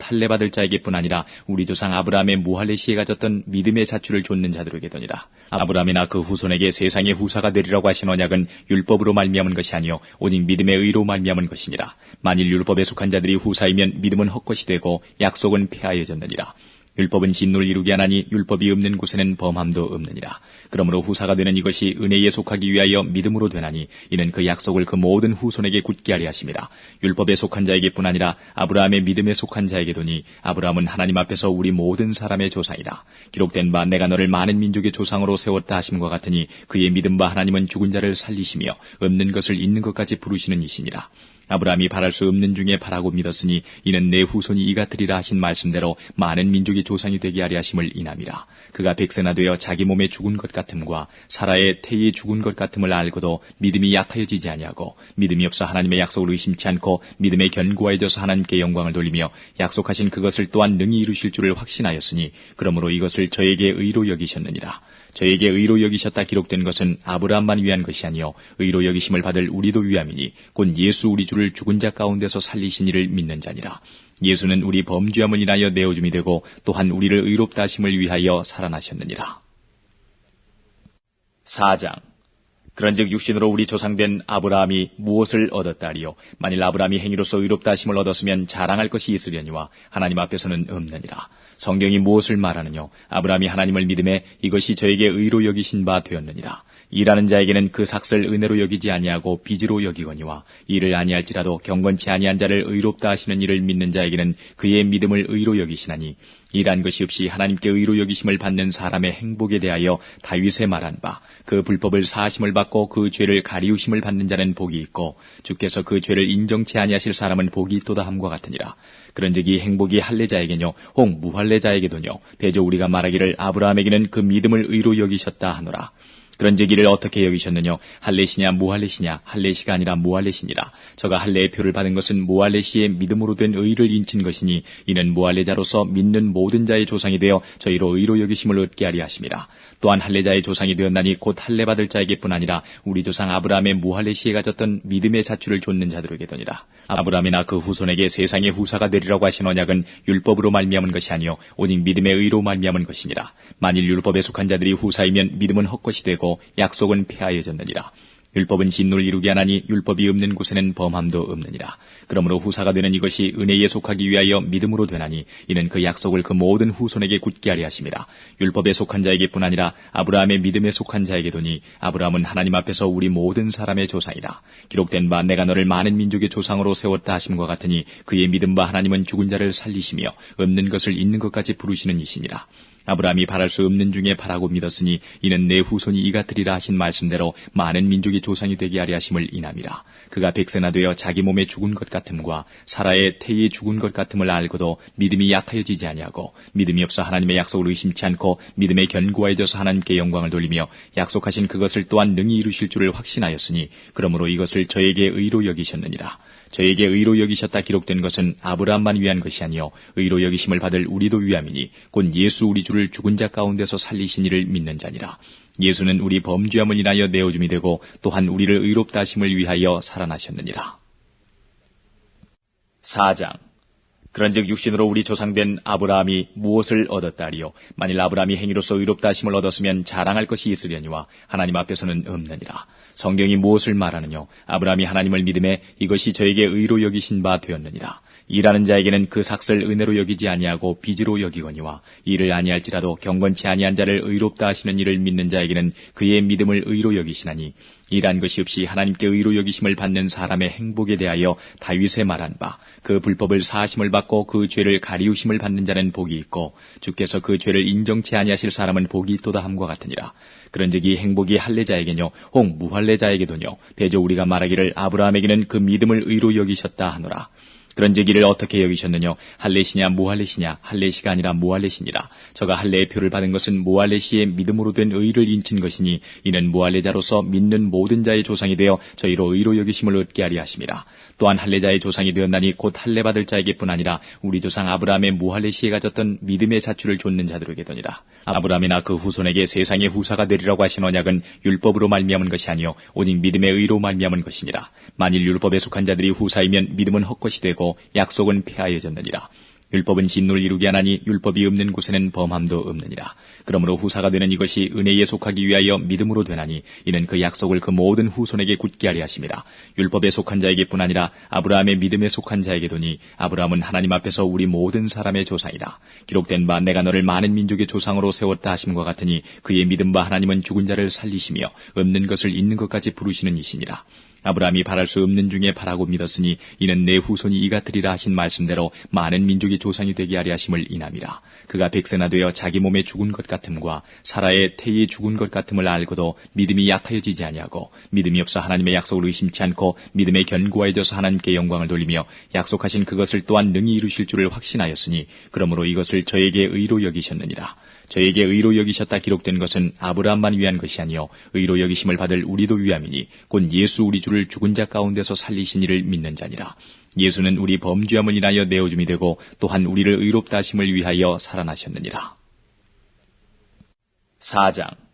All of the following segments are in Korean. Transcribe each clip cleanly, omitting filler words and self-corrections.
할례받을 자에게뿐 아니라 우리 조상 아브라함의 무할례 시에 가졌던 믿음의 자취를 좇는 자들에게더니라. 아브라함이나 그 후손에게 세상의 후사가 되리라고 하신 언약은 율법으로 말미암은 것이 아니요 오직 믿음의 의로 말미암은 것이니라. 만일 율법에 속한 자들이 후사이면 믿음은 헛것이 되고 약속은 폐하여졌느니라. 율법은 진노를 이루게 하나니 율법이 없는 곳에는 범함도 없느니라. 그러므로 후사가 되는 이것이 은혜에 속하기 위하여 믿음으로 되나니 이는 그 약속을 그 모든 후손에게 굳게 하려 하심이라. 율법에 속한 자에게뿐 아니라 아브라함의 믿음에 속한 자에게도니 아브라함은 하나님 앞에서 우리 모든 사람의 조상이라. 기록된 바 내가 너를 많은 민족의 조상으로 세웠다 하심과 같으니 그의 믿음 바 하나님은 죽은 자를 살리시며 없는 것을 있는 것까지 부르시는 이시니라. 아브라함이 바랄 수 없는 중에 바라고 믿었으니 이는 내 후손이 이 같으리라 하신 말씀대로 많은 민족의 조상이 되게 하려 하심을 인함이라. 그가 백세나 되어 자기 몸에 죽은 것 같음과 사라의 태에 죽은 것 같음을 알고도 믿음이 약하여지지 아니하고 믿음이 없어 하나님의 약속을 의심치 않고 믿음에 견고해져서 하나님께 영광을 돌리며 약속하신 그것을 또한 능히 이루실 줄을 확신하였으니 그러므로 이것을 저에게 의로 여기셨느니라. 저에게 의로 여기셨다 기록된 것은 아브라함만 위한 것이 아니요 의로 여기심을 받을 우리도 위함이니 곧 예수 우리 주를 죽은 자 가운데서 살리신 이를 믿는 자니라. 예수는 우리 범죄함을 인하여 내어줌이 되고 또한 우리를 의롭다 하심을 위하여 살아나셨느니라. 4장. 그런즉 육신으로 우리 조상된 아브라함이 무엇을 얻었다리요? 만일 아브라함이 행위로서 의롭다 하심을 얻었으면 자랑할 것이 있으려니와 하나님 앞에서는 없느니라. 성경이 무엇을 말하느뇨? 아브라함이 하나님을 믿음에 이것이 저에게 의로 여기신 바 되었느니라. 일하는 자에게는 그 삭슬 은혜로 여기지 아니하고 빚으로 여기거니와 이를 아니할지라도 경건치 아니한 자를 의롭다 하시는 이를 믿는 자에게는 그의 믿음을 의로 여기시나니 일한 것이 없이 하나님께 의로 여기심을 받는 사람의 행복에 대하여 다윗의 말한 바 그 불법을 사하심을 받고 그 죄를 가리우심을 받는 자는 복이 있고 주께서 그 죄를 인정치 아니하실 사람은 복이 있도다 함과 같으니라. 그런즉 이 행복이 할례자에게뇨 혹 무할례자에게도뇨 대저 우리가 말하기를 아브라함에게는 그 믿음을 의로 여기셨다 하노라. 그런즉 이를 어떻게 여기셨느뇨? 할례시냐 무할례시냐? 할례시가 아니라 무할례시니라. 저가 할례의 표를 받은 것은 무할례시의 믿음으로 된 의를 인친 것이니 이는 무할례자로서 믿는 모든 자의 조상이 되어 저희로 의로 여기심을 얻게 하리 하심이라. 또한 할례자의 조상이 되었나니 곧 할례받을 자에게뿐 아니라 우리 조상 아브라함의 무할례시에 가졌던 믿음의 자취를 좇는 자들에게더니라. 아브라함이나 그 후손에게 세상의 후사가 되리라고 하신 언약은 율법으로 말미암은 것이 아니요 오직 믿음의 의로 말미암은 것이니라. 만일 율법에 속한 자들이 후사이면 믿음은 헛것이 되고 약속은 폐하여졌느니라. 율법은 진노를 이루게 하나니 율법이 없는 곳에는 범함도 없느니라. 그러므로 후사가 되는 이것이 은혜에 속하기 위하여 믿음으로 되나니 이는 그 약속을 그 모든 후손에게 굳게 하리 하심이라. 율법에 속한 자에게뿐 아니라 아브라함의 믿음에 속한 자에게도니 아브라함은 하나님 앞에서 우리 모든 사람의 조상이라. 기록된 바 내가 너를 많은 민족의 조상으로 세웠다 하심과 같으니 그의 믿음 바 하나님은 죽은 자를 살리시며 없는 것을 있는 것까지 부르시는 이시니라. 아브라함이 바랄 수 없는 중에 바라고 믿었으니 이는 내 후손이 이 같으리라 하신 말씀대로 많은 민족의 조상이 되게 하려 하심을 인함이라. 그가 백세나 되어 자기 몸에 죽은 것 같음과 사라의 태에 죽은 것 같음을 알고도 믿음이 약하여지지 아니하고 믿음이 없어 하나님의 약속을 의심치 않고 믿음에 견고해져서 하나님께 영광을 돌리며 약속하신 그것을 또한 능히 이루실 줄을 확신하였으니 그러므로 이것을 저에게 의로 여기셨느니라. 저에게 의로 여기셨다 기록된 것은 아브라함만 위한 것이 아니요 의로 여기심을 받을 우리도 위함이니 곧 예수 우리 주를 죽은 자 가운데서 살리신 이를 믿는 자니라. 예수는 우리 범죄함을 인하여 내어줌이 되고 또한 우리를 의롭다 하심을 위하여 살아나셨느니라. 4장. 그런즉 육신으로 우리 조상된 아브라함이 무엇을 얻었다리요? 만일 아브라함이 행위로서 의롭다 하심을 얻었으면 자랑할 것이 있으려니와 하나님 앞에서는 없느니라. 성경이 무엇을 말하느뇨? 아브라함이 하나님을 믿음에 이것이 저에게 의로 여기신 바 되었느니라. 일하는 자에게는 그 삭슬 은혜로 여기지 아니하고 빚으로 여기거니와 이를 아니할지라도 경건치 아니한 자를 의롭다 하시는 이를 믿는 자에게는 그의 믿음을 의로 여기시나니 일한 것이 없이 하나님께 의로 여기심을 받는 사람의 행복에 대하여 다윗의 말한 바 그 불법을 사하심을 받고 그 죄를 가리우심을 받는 자는 복이 있고 주께서 그 죄를 인정치 아니하실 사람은 복이 있도다 함과 같으니라. 그런즉 이 행복이 할례자에게뇨 혹 무할례자에게도뇨 대저 우리가 말하기를 아브라함에게는 그 믿음을 의로 여기셨다 하노라. 그런즉 이를 어떻게 여기셨느뇨? 할례시냐 무할례시냐? 할례시가 아니라 무할례시니라. 저가 할례의 표를 받은 것은 무할례시의 믿음으로 된 의를 인친 것이니 이는 무할례자로서 믿는 모든 자의 조상이 되어 저희로 의로 여기심을 얻게 하리 하심이라. 또한 할례자의 조상이 되었나니 곧 할례받을 자에게뿐 아니라 우리 조상 아브라함의 무할례 시에 가졌던 믿음의 자취를 좇는 자들에게더니라. 아브라함이나 그 후손에게 세상의 후사가 되리라고 하신 언약은 율법으로 말미암은 것이 아니요 오직 믿음의 의로 말미암은 것이니라. 만일 율법에 속한 자들이 후사이면 믿음은 헛것이 되고 약속은 폐하여졌느니라. 율법은 진노를 이루게 하나니 율법이 없는 곳에는 범함도 없느니라. 그러므로 후사가 되는 이것이 은혜에 속하기 위하여 믿음으로 되나니 이는 그 약속을 그 모든 후손에게 굳게 하려 하심이라. 율법에 속한 자에게뿐 아니라 아브라함의 믿음에 속한 자에게도니 아브라함은 하나님 앞에서 우리 모든 사람의 조상이라. 기록된 바 내가 너를 많은 민족의 조상으로 세웠다 하심과 같으니 그의 믿음 바 하나님은 죽은 자를 살리시며 없는 것을 있는 것까지 부르시는 이시니라. 아브라함이 바랄 수 없는 중에 바라고 믿었으니 이는 내 후손이 이같으리라 하신 말씀대로 많은 민족의 조상이 되게 하려 하심을 인함이라. 그가 백세나 되어 자기 몸에 죽은 것 같음과 사라의 태에 죽은 것 같음을 알고도 믿음이 약하여지지 아니하고 믿음이 없어 하나님의 약속을 의심치 않고 믿음에 견고해져서 하나님께 영광을 돌리며 약속하신 그것을 또한 능히 이루실 줄을 확신하였으니 그러므로 이것을 저에게 의로 여기셨느니라. 저에게 의로 여기셨다 기록된 것은 아브라함만 위한 것이 아니요 의로 여기심을 받을 우리도 위함이니 곧 예수 우리 주를 죽은 자 가운데서 살리신 이를 믿는 자니라. 예수는 우리 범죄함을 인하여 내어줌이 되고 또한 우리를 의롭다 하심을 위하여 살아나셨느니라. 4장.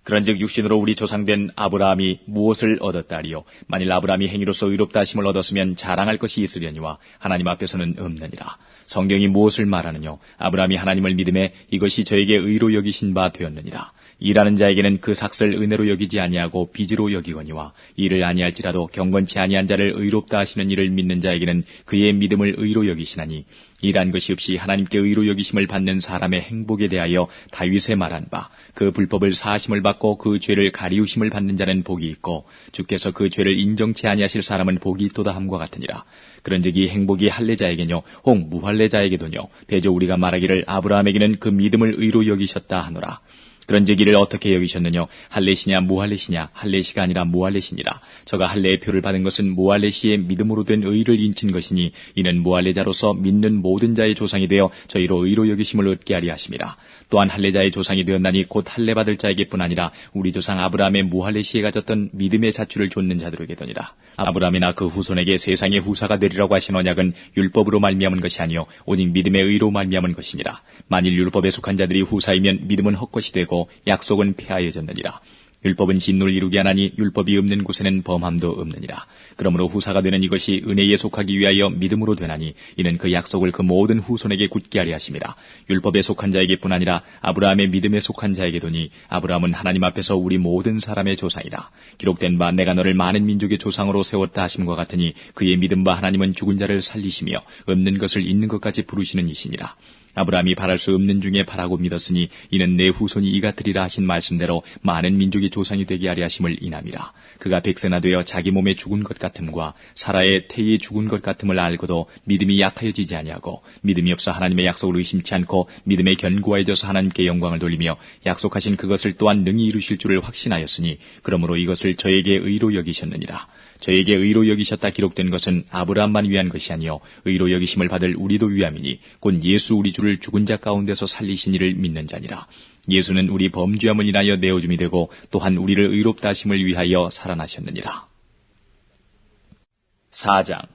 그런즉 육신으로 우리 조상된 아브라함이 무엇을 얻었다리요? 만일 아브라함이 행위로서 의롭다 하심을 얻었으면 자랑할 것이 있으려니와 하나님 앞에서는 없느니라. 성경이 무엇을 말하느뇨? 아브라함이 하나님을 믿음에 이것이 저에게 의로 여기신 바 되었느니라. 일하는 자에게는 그 삭슬 은혜로 여기지 아니하고 빚으로 여기거니와 이를 아니할지라도 경건치 아니한 자를 의롭다 하시는 이를 믿는 자에게는 그의 믿음을 의로 여기시나니 일한 것이 없이 하나님께 의로 여기심을 받는 사람의 행복에 대하여 다윗의 말한 바 그 불법을 사하심을 받고 그 죄를 가리우심을 받는 자는 복이 있고 주께서 그 죄를 인정치 아니하실 사람은 복이 있도다 함과 같으니라. 그런즉 이 행복이 할례자에게뇨 혹 무할례자에게도뇨 대저 우리가 말하기를 아브라함에게는 그 믿음을 의로 여기셨다 하노라. 그런즉 이를 어떻게 여기셨느뇨? 할례시냐 무할례시냐? 할례시가 아니라 무할례시니라. 저가 할례의 표를 받은 것은 무할례시의 믿음으로 된 의를 인친 것이니 이는 무할례자로서 믿는 모든 자의 조상이 되어 저희로 의로 여기심을 얻게 하리 하심이라. 또한 할례자의 조상이 되었나니 곧 할례받을 자에게뿐 아니라 우리 조상 아브라함의 무할례시에 가졌던 믿음의 자취를 좇는 자들에게더니라. 아브라함이나 그 후손에게 세상의 후사가 되리라고 하신 언약은 율법으로 말미암은 것이 아니요 오직 믿음의 의로 말미암은 것이니라. 만일 율법에 속한 자들이 후사이면 믿음은 헛것이 되고 약속은 폐하여졌느니라. 율법은 진노를 이루게 하나니 율법이 없는 곳에는 범함도 없느니라. 그러므로 후사가 되는 이것이 은혜에 속하기 위하여 믿음으로 되나니 이는 그 약속을 그 모든 후손에게 굳게 하려 하심이라. 율법에 속한 자에게뿐 아니라 아브라함의 믿음에 속한 자에게도니 아브라함은 하나님 앞에서 우리 모든 사람의 조상이라. 기록된 바 내가 너를 많은 민족의 조상으로 세웠다 하심과 같으니 그의 믿음 바 하나님은 죽은 자를 살리시며 없는 것을 있는 것까지 부르시는 이시니라. 아브라함이 바랄 수 없는 중에 바라고 믿었으니 이는 내 후손이 이같으리라 하신 말씀대로 많은 민족의 조상이 되게 하려 하심을 인함이라. 그가 백세나 되어 자기 몸에 죽은 것 같음과 사라의 태에 죽은 것 같음을 알고도 믿음이 약하여지지 아니하고 믿음이 없어 하나님의 약속을 의심치 않고 믿음에 견고해져서 하나님께 영광을 돌리며 약속하신 그것을 또한 능히 이루실 줄을 확신하였으니 그러므로 이것을 저에게 의로 여기셨느니라. 저에게 의로 여기셨다 기록된 것은 아브라함만 위한 것이 아니요 의로 여기심을 받을 우리도 위함이니 곧 예수 우리 주를 죽은 자 가운데서 살리신 이를 믿는 자니라. 예수는 우리 범죄함을 인하여 내어줌이 되고 또한 우리를 의롭다 하심을 위하여 살아나셨느니라. 4장.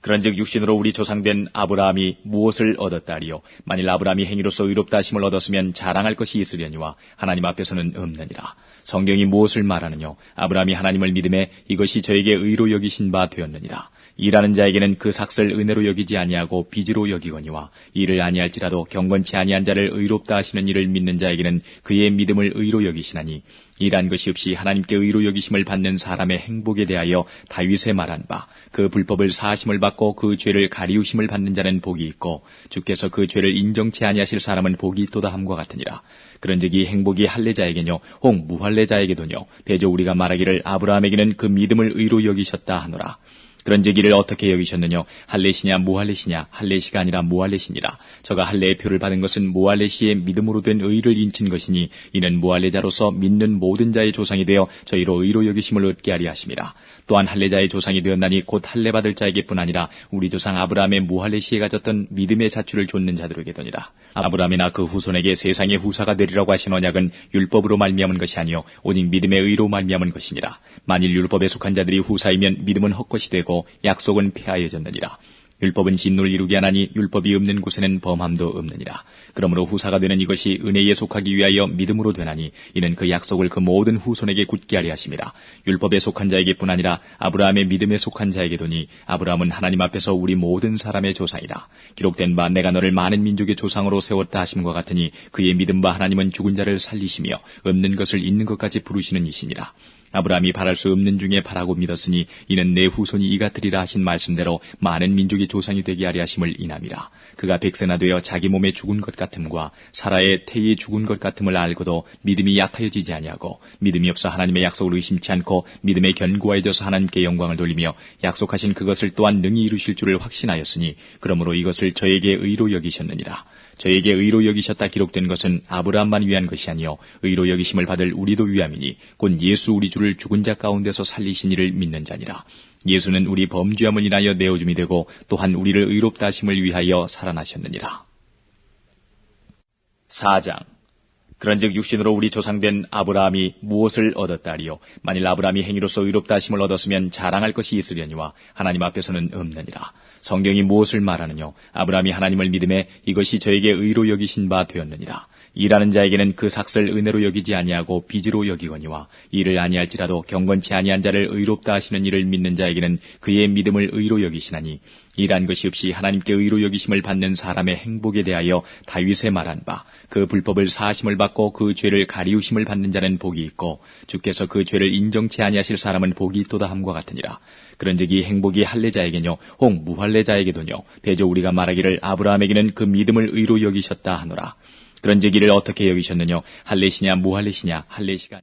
그런즉 육신으로 우리 조상된 아브라함이 무엇을 얻었다리요? 만일 아브라함이 행위로서 의롭다 하심을 얻었으면 자랑할 것이 있으려니와 하나님 앞에서는 없느니라. 성경이 무엇을 말하느뇨? 아브라함이 하나님을 믿음에 이것이 저에게 의로 여기신 바 되었느니라. 일하는 자에게는 그 삭슬 은혜로 여기지 아니하고 빚으로 여기거니와 이를 아니할지라도 경건치 아니한 자를 의롭다 하시는 이를 믿는 자에게는 그의 믿음을 의로 여기시나니 일한 것이 없이 하나님께 의로 여기심을 받는 사람의 행복에 대하여 다윗의 말한 바 그 불법을 사하심을 받고 그 죄를 가리우심을 받는 자는 복이 있고 주께서 그 죄를 인정치 아니하실 사람은 복이 있도다 함과 같으니라. 그런즉 이 행복이 할례자에게뇨 혹 무할례자에게도뇨 대저 우리가 말하기를 아브라함에게는 그 믿음을 의로 여기셨다 하노라. 그런즉 이를 어떻게 여기셨느뇨? 할례시냐 무할례시냐? 할례시가 아니라 무할례시니라. 저가 할례의 표를 받은 것은 무할례시의 믿음으로 된 의를 인친 것이니 이는 무할례자로서 믿는 모든 자의 조상이 되어 저희로 의로 여기심을 얻게 하리 하심이라. 또한 할례자의 조상이 되었나니 곧 할례받을 자에게뿐 아니라 우리 조상 아브라함의 무할례시에 가졌던 믿음의 자취를 좇는 자들에게더니라. 아브라함이나 그 후손에게 세상의 후사가 되리라고 하신 언약은 율법으로 말미암은 것이 아니요 오직 믿음의 의로 말미암은 것이니라. 만일 율법에 속한 자들이 후사이면 믿음은 헛것이 되고 약속은 폐하여졌느니라. 율법은 진노를 이루게 하나니 율법이 없는 곳에는 범함도 없느니라. 그러므로 후사가 되는 이것이 은혜에 속하기 위하여 믿음으로 되나니 이는 그 약속을 그 모든 후손에게 굳게 하려 하심이라. 율법에 속한 자에게뿐 아니라 아브라함의 믿음에 속한 자에게도니 아브라함은 하나님 앞에서 우리 모든 사람의 조상이라. 기록된 바 내가 너를 많은 민족의 조상으로 세웠다 하심과 같으니 그의 믿음 바 하나님은 죽은 자를 살리시며 없는 것을 있는 것까지 부르시는 이시니라. 아브라함이 바랄 수 없는 중에 바라고 믿었으니 이는 내 후손이 이 같으리라 하신 말씀대로 많은 민족의 조상이 되게 하려 하심을 인함이라. 그가 백세나 되어 자기 몸에 죽은 것 같음과 사라의 태에 죽은 것 같음을 알고도 믿음이 약하여지지 아니하고 믿음이 없어 하나님의 약속을 의심치 않고 믿음에 견고해져서 하나님께 영광을 돌리며 약속하신 그것을 또한 능히 이루실 줄을 확신하였으니 그러므로 이것을 저에게 의로 여기셨느니라. 저에게 의로 여기셨다 기록된 것은 아브라함만 위한 것이 아니요 의로 여기심을 받을 우리도 위함이니 곧 예수 우리 주를 죽은 자 가운데서 살리신 이를 믿는 자니라. 예수는 우리 범죄함을 인하여 내어줌이 되고 또한 우리를 의롭다 하심을 위하여 살아나셨느니라. 4장. 그런즉 육신으로 우리 조상된 아브라함이 무엇을 얻었다리요? 만일 아브라함이 행위로서 의롭다 하심을 얻었으면 자랑할 것이 있으려니와 하나님 앞에서는 없느니라. 성경이 무엇을 말하느뇨? 아브라함이 하나님을 믿음에 이것이 저에게 의로 여기신 바 되었느니라. 일하는 자에게는 그 삭슬 은혜로 여기지 아니하고 빚으로 여기거니와 이를 아니할지라도 경건치 아니한 자를 의롭다 하시는 이를 믿는 자에게는 그의 믿음을 의로 여기시나니 일한 것이 없이 하나님께 의로 여기심을 받는 사람의 행복에 대하여 다윗의 말한 바 그 불법을 사하심을 받고 그 죄를 가리우심을 받는 자는 복이 있고 주께서 그 죄를 인정치 아니하실 사람은 복이 있도다 함과 같으니라. 그런즉 이 행복이 할례자에게뇨 혹 무할례자에게도뇨 대저 우리가 말하기를 아브라함에게는 그 믿음을 의로 여기셨다 하노라. 그런즉 이를 어떻게 여기셨느뇨? 할례시냐 무할례시냐? 할례시가